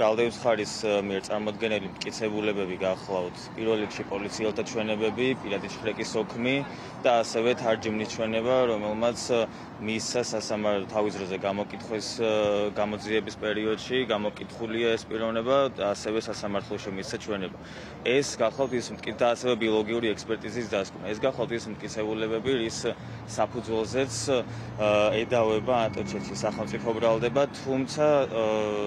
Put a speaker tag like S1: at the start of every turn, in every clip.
S1: ბრალდების მხარის მიერ წარმოდგენილი მტკიცებულებები გახლავთ პირველ რიგში პოლიციელთა ჩვენებები, პირადი შრეკის ოქმი და ასევე თარჯიმნის ჩვენება, რომელმაც მისცა სასამართლო თავის დროზე გამოკითხვის გამოძიების პერიოდში გამოკითხულია ეს პიროვნება და ასევე სასამართლოში მისცა ჩვენება. ეს გახლავთ ის და ასევე ბიოლოგიური ექსპერტიზის დასკვნა. ეს გახლავთ ის მტკიცებულებები, რის საფუძველზეც ედავება ანტონ ჩეჩის სახელმწიფო ბრალდება, თუმცა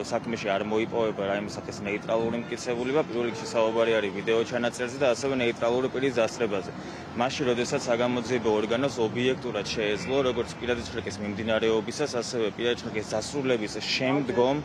S1: საქმეში არ მოიპოვება რაიმე სახის ნეიტრალური მტკიცებულება, პირველ რიგში საუბარი არის ვიდეო ჩანაწერზე და ასევე ნეიტრალური პირის დასწრებაზე. მაშინ, როდესაც საგამოძიებო ორგანოს ობიექტურად შეეძლო, როგორც პირადი შრეკის მიმდინარეობისას, ასევე პირადი შრეკის დასრულების შემდგომ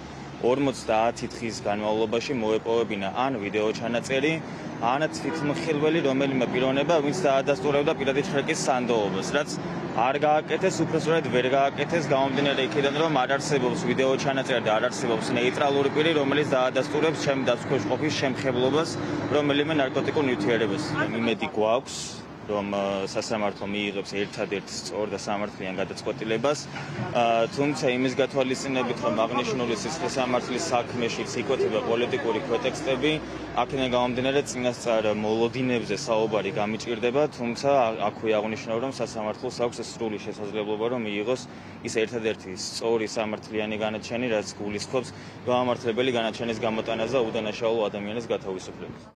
S1: 50 დღის განმავლობაში მოეპოვებინა ან ვიდეო ჩანაწერი, ან თვითმხილველი რომელიმე პიროვნება, ვინც დაადასტურებდა პირადი შრეკის სანდოობას, რაც არ გააკეთეს, უბრალოდ ვერ გააკეთეს გამომდინარე იქიდან, რომ არ არსებობს ვიდეო ჩანაწერი და არ არსებობს ნეიტრალური პირი, რომელიც დაადასტურებს ჩემ დაცვის ყოფის შემხებლობას რომელიმე ნარკოტიკულ ნივთიერებას. იმედი გვაქვს, რომ სასამართლო მიიღებს ერთადერთ სწორ და სამართლიან გადაწყვეტილებას, თუმცა იმის გათვალისწინებით, რომ აღნიშნული სისხლის სამართლის საქმეშიც იკვეთება პოლიტიკური ქვეტექსტები, აქედან გამომდინარე წინასწარ მოლოდინებზე საუბარი გამიჭირდება, თუმცა აქვე აღნიშნავ, რომ სასამართლოს აქვს სრული შესაძლებლობა, რომ მიიღოს ის ერთადერთი სწორი სამართლიანი განაჩენი, რაც გულისხმობს გამართლებელი განაჩენის გამოტანას და უდანაშაულო ადამიანის გათავისუფლებას.